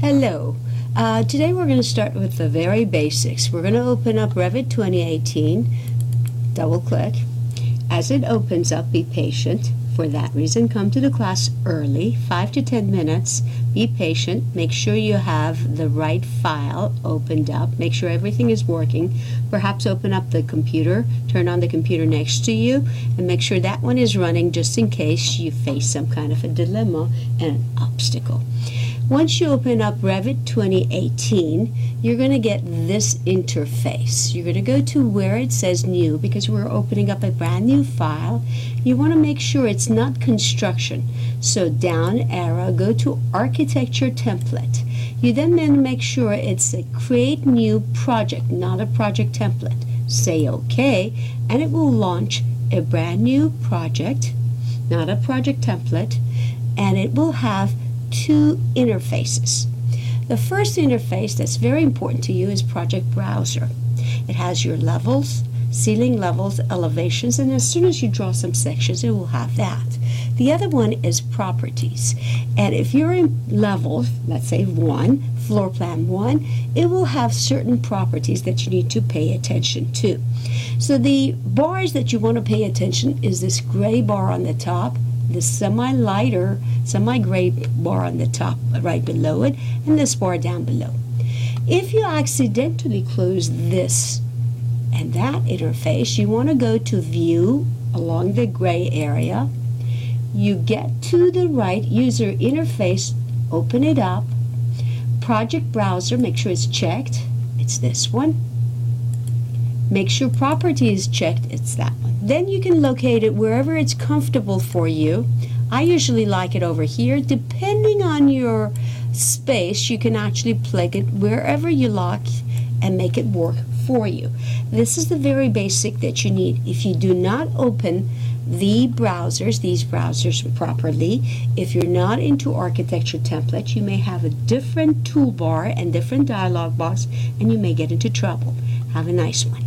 Hello. Today we're going to start with the very basics. We're going to open up Revit 2018, double click. As it opens up, be patient. For that reason, come to the class early, 5 to 10 minutes. Be patient. Make sure you have the right file opened up. Make sure everything is working. Perhaps open up the computer, turn on the computer next to you, and make sure that one is running just in case you face some kind of a dilemma and an obstacle. Once you open up Revit 2018, you're going to get this interface. You're going to go to where it says new because we're opening up a brand new file. You want to make sure it's not construction. So down arrow, go to architecture template. You then make sure it's a create new project, not a project template. Say OK, and it will launch a brand new project, not a project template, and it will have two interfaces. The first interface that's very important to you is Project Browser. It has your levels, ceiling levels, elevations, and as soon as you draw some sections, it will have that. The other one is Properties. And if you're in level, let's say 1, floor plan 1, it will have certain properties that you need to pay attention to. So the bars that you want to pay attention is this gray bar on the top, the semi-lighter, semi-gray bar on the top right below it, and this bar down below. If you accidentally close this and that interface, you want to go to View along the gray area. You get to the right user interface, open it up, Project Browser, make sure it's checked, it's this one. Make sure Property is checked, it's that one. Then you can locate it wherever it's comfortable for you. I usually like it over here. Depending on your space, you can actually plug it wherever you like and make it work for you. This is the very basic that you need. If you do not open these browsers properly, if you're not into architecture template, you may have a different toolbar and different dialog box, and you may get into trouble. Have a nice one.